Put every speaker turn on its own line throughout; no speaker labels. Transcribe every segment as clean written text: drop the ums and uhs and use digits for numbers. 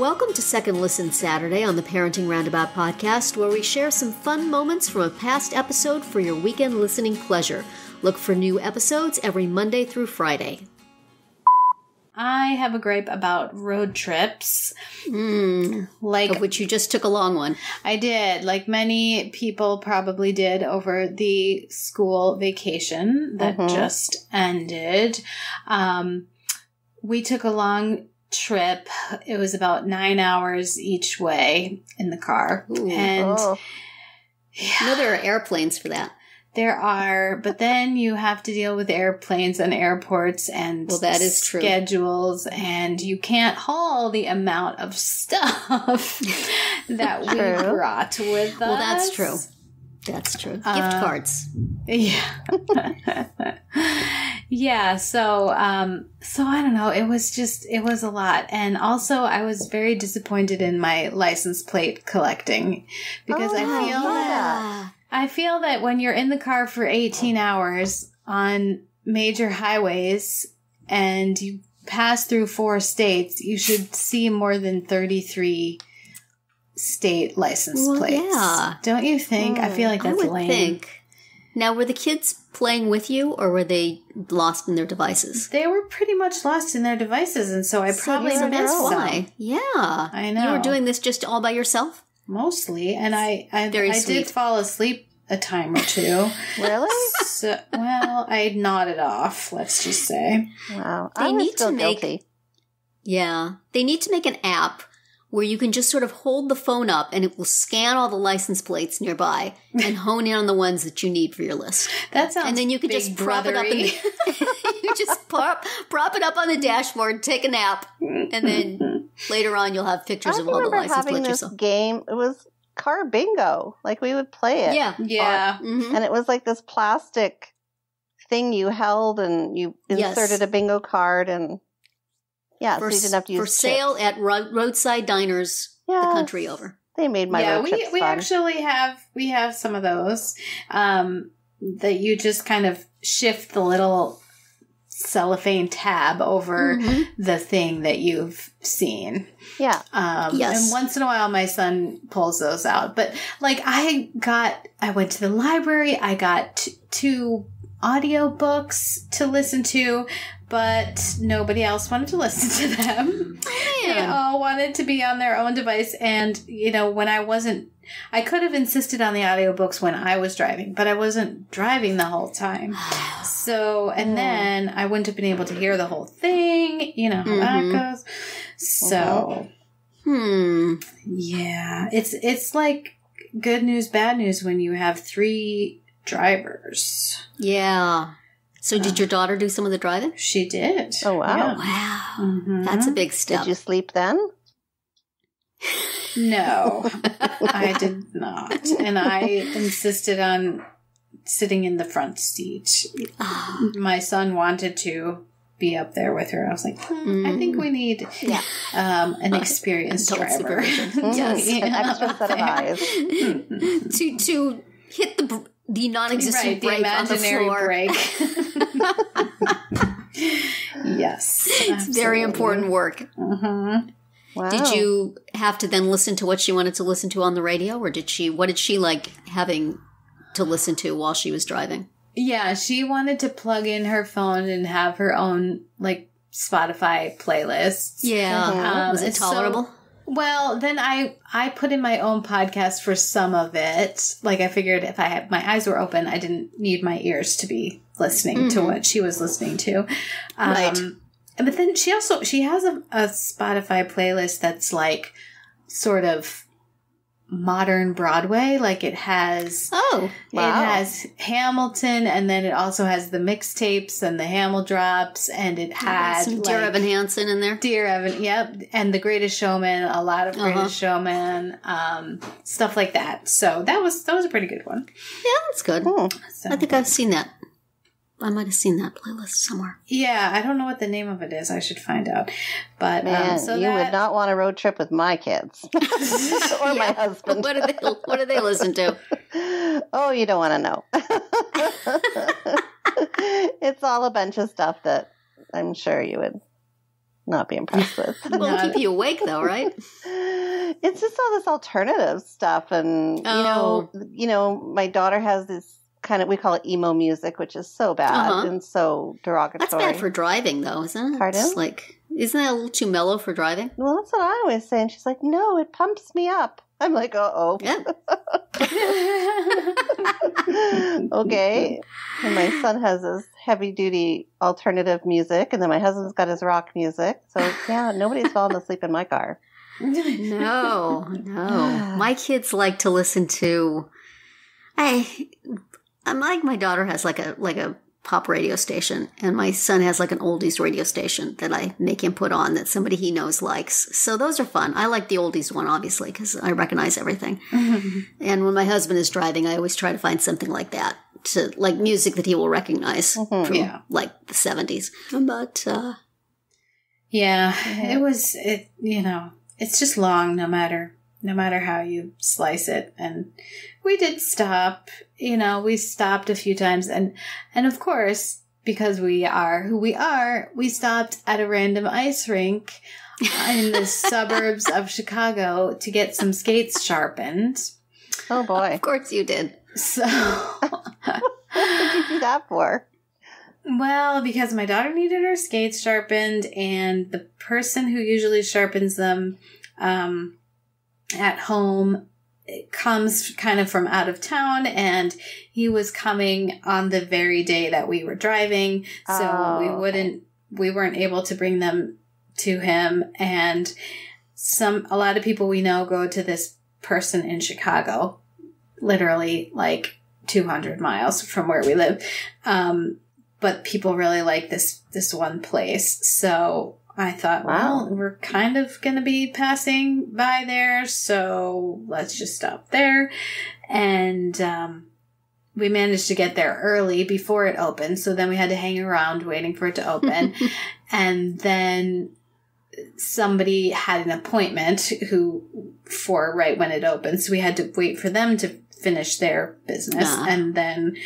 Welcome to Second Listen Saturday on the Parenting Roundabout podcast, where we share some fun moments from a past episode for your weekend listening pleasure. Look for new episodes every Monday through Friday.
I have a gripe about road trips.
Of which you just took a long one.
I did, like many people probably did over the school vacation that just ended. We took a long trip. It was about 9 hours each way in the car.
Ooh.
And
No, there are airplanes for that.
there are, but then you have to deal with airplanes and airports and
that is true.
schedules, and you can't haul the amount of stuff that we brought with us.
Well, that's true. That's true. Gift cards.
Yeah. Yeah. So I don't know. It was a lot. And also I was very disappointed in my license plate collecting because I feel that when you're in the car for 18 hours on major highways and you pass through 4 states, you should see more than 33 state license plates.
Yeah.
Don't you think? I feel like that's
I would
lame.
think. Now, were the kids playing with you, or were they lost in their devices?
They were pretty much lost in their devices, and so I probably
So that's
missed
why.
some.
Yeah.
I know.
You were doing this just all by yourself?
Mostly, and I
Very
did
sweet.
fall asleep a time or two.
Really?
So, well, I nodded off, let's just say.
Wow.
They
I was
need
still
to make-
guilty.
Yeah. They need to make an app where you can just sort of hold the phone up and it will scan all the license plates nearby and hone in on the ones that you need for your list.
That sounds
And then you could
big
just prop it up in
brothery.
the, you just prop it up on the dashboard, take a nap, and then later on you'll have pictures
I
of all the
remember
license
having
plates
this
yourself.
game. It was car bingo. Like we would play it.
Yeah.
Yeah.
Mhm.
And it was like this plastic thing you held and you
Yes.
inserted a bingo card and so you didn't have to use
for sale
chips.
at roadside diners the
Yes.
country over.
They made my road trips
we
fun.
actually have some of those that you just kind of shift the little cellophane tab over the thing that you've seen.
Yeah.
Yes.
And once in a while my son pulls those out. But like I went to the library, I got 2 audiobooks to listen to, but nobody else wanted to listen to them. They all wanted to be on their own device. And, when I could have insisted on the audiobooks when I was driving, but I wasn't driving the whole time. So, and then I wouldn't have been able to hear the whole thing. You know how that goes. So, yeah, it's like good news, bad news when you have 3 drivers.
Yeah. So did your daughter do some of the driving?
She did.
Oh, wow.
Yeah.
Wow. That's a big step.
Did you sleep then?
No, I did not. And I insisted on sitting in the front seat. My son wanted to be up there with her. I was like, I think we need an experienced
Adult
driver.
Yes.
An extra set of eyes.
to hit the non-existent
the
brake on the
imaginary
floor.
brake. Yes.
It's very important work.
Wow.
Did you have to then listen to what she wanted to listen to on the radio, or what did she like having to listen to while she was driving?
Yeah, she wanted to plug in her phone and have her own, like, Spotify playlists.
Yeah. Was it tolerable?
Well, then I put in my own podcast for some of it. Like, I figured if my eyes were open, I didn't need my ears to be listening to what she was listening to.
Right.
But then she has a Spotify playlist that's like sort of modern Broadway. Like it has
Oh, wow.
It has Hamilton, and then it also has the mixtapes and the Hamil drops, and it had
Some Dear Evan Hansen in there.
Dear Evan, yep, and The Greatest Showman, a lot of Greatest Showman, stuff like that. So that was a pretty good one.
Yeah, that's good.
So,
I think I've seen that. I might have seen that playlist somewhere.
yeah, I don't know what the name of it is. I should find out. But
Man,
so
you would not want a road trip with my kids or my husband.
What do they listen to?
Oh, you don't want to know. It's all a bunch of stuff that I'm sure you would not be impressed with.
Will keep you awake, though, right?
It's just all this alternative stuff, and you know, my daughter has this kind of, we call it emo music, which is so bad and so derogatory.
That's bad for driving, though, isn't it?
Pardon?
It's like, isn't that a little too mellow for driving?
Well, that's what I always say, and she's like, "No, it pumps me up." I'm like, "Uh-oh."
Yeah.
Okay. And my son has his heavy-duty alternative music, and then my husband's got his rock music. So, yeah, nobody's falling asleep in my car.
No. My kids like to listen to... I'm like, my daughter has like a pop radio station, and my son has like an oldies radio station that I make him put on that somebody he knows likes. So those are fun. I like the oldies one, obviously, because I recognize everything. And when my husband is driving, I always try to find something like that, to like music that he will recognize from like the 70s. But
it's just long no matter how you slice it. And we did stop, we stopped a few times. And of course, because we are who we are, we stopped at a random ice rink in the suburbs of Chicago to get some skates sharpened.
Oh, boy.
Of course you did.
So...
What did you do that for?
Well, because my daughter needed her skates sharpened, and the person who usually sharpens them at home comes kind of from out of town, and he was coming on the very day that we were driving, so we weren't able to bring them to him. And a lot of people we know go to this person in Chicago, literally like 200 miles from where we live. But people really like this one place. So I thought, well, we're kind of going to be passing by there, so let's just stop there. And we managed to get there early before it opened, so then we had to hang around waiting for it to open. And then somebody had an appointment for right when it opened, so we had to wait for them to finish their business, and then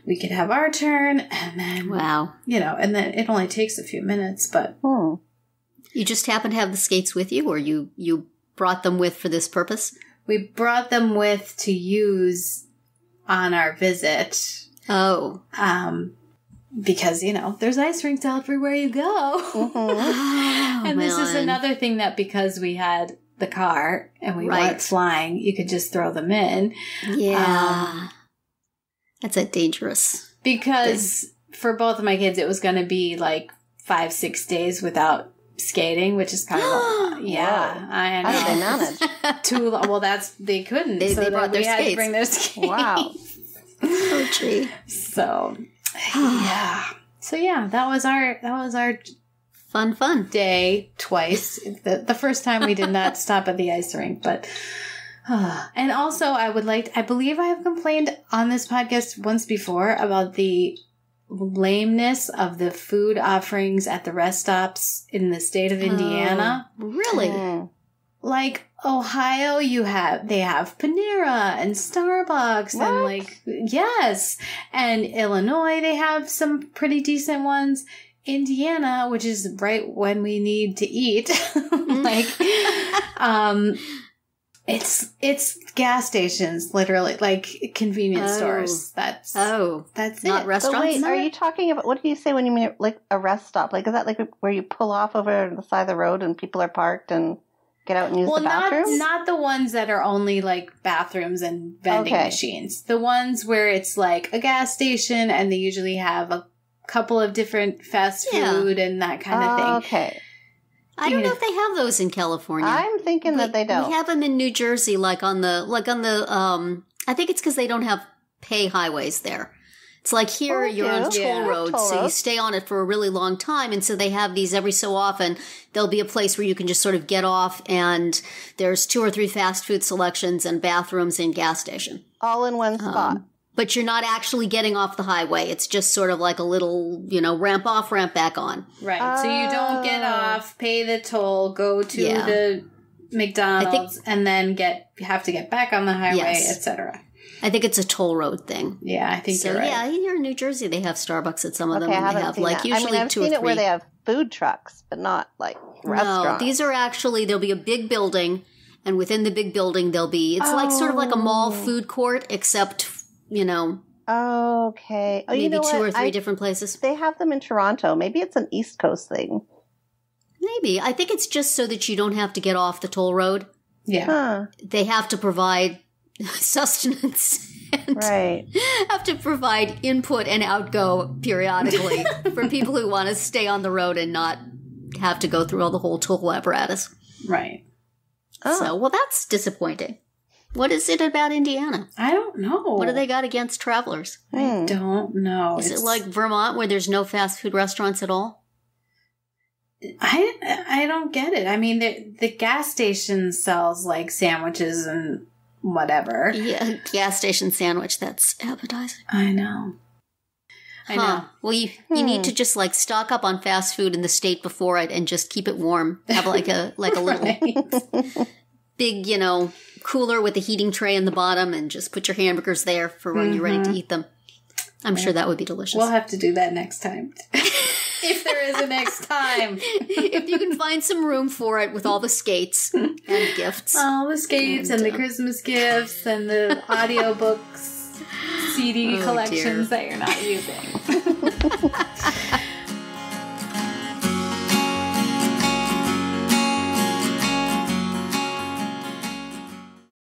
we could have our turn, and then and then it only takes a few minutes. But
you just happen to have the skates with you, or you brought them with for this purpose?
We brought them with to use on our visit. Because there's ice rinks everywhere you go. And this is another thing, that because we had the car and we weren't flying, you could just throw them in.
That's a dangerous
because thing. For both of my kids, it was going to be like 5-6 days without skating, which is kind of I know.
How did they manage?
Too long. Well, they couldn't.
They brought their skates.
Had to bring their skates.
Wow.
Oh, gee.
So that was our
fun
day twice. The first time we did not stop at the ice rink, but and also I believe I have complained on this podcast once before about the lameness of the food offerings at the rest stops in the state of Indiana.
Really?
Like Ohio, they have Panera and Starbucks.
What?
And yes. And Illinois, they have some pretty decent ones. Indiana, which is right when we need to eat, it's gas stations, literally, like convenience stores. That's
not
it.
restaurants.
So wait, are you talking about, what do you say when you mean like a rest stop? Like, is that like where you pull off over the side of the road and people are parked and get out and use the bathrooms?
Not the ones that are only like bathrooms and vending machines. The ones where it's like a gas station and they usually have a couple of different fast food and that kind of thing.
Okay.
I don't know if they have those in California.
I'm thinking that they don't.
We have them in New Jersey, like on the I think it's because they don't have pay highways there. It's like here you're on toll roads, so you stay on it for a really long time, and so they have these every so often. There'll be a place where you can just sort of get off, and there's 2 or 3 fast food selections and bathrooms and gas station.
All in one spot.
But you're not actually getting off the highway. It's just sort of like a little, ramp off, ramp back on.
Right. So you don't get off, pay the toll, go to the McDonald's, and then have to get back on the highway, etc.
I think it's a toll road thing.
Yeah, I think so. You're right.
Yeah, here in New Jersey, they have Starbucks at some of them.
I
and
haven't
they have
seen that.
usually
I've
2 or 3.
seen it where they have food trucks, but not like restaurants.
No, these are actually, there'll be a big building, and within the big building there'll be, it's like sort of like a mall food court, except, you know.
Okay. Oh,
maybe
you know
2 or 3 different places.
They have them in Toronto. Maybe it's an East Coast thing.
Maybe. I think it's just so that you don't have to get off the toll road.
Yeah.
Huh.
They have to provide sustenance. And have to provide input and outgo periodically for people who want to stay on the road and not have to go through all the whole toll apparatus.
Right.
So, well, that's disappointing. What is it about Indiana?
I don't know.
What do they got against travelers?
I don't know.
Is it like Vermont where there's no fast food restaurants at all?
I don't get it. I mean, the gas station sells like sandwiches and whatever.
Yeah, gas station sandwich. That's appetizing.
I know. I know.
Well, you need to just like stock up on fast food in the state before it and just keep it warm. Have like a little big, you know, cooler with a heating tray in the bottom, and just put your hamburgers there for when you're ready to eat them. I'm sure that would be delicious.
We'll have to do that next time. If there is a next time.
If you can find some room for it with all the skates and gifts.
All the skates and the Christmas gifts and the audiobooks, CD collections that you're not using.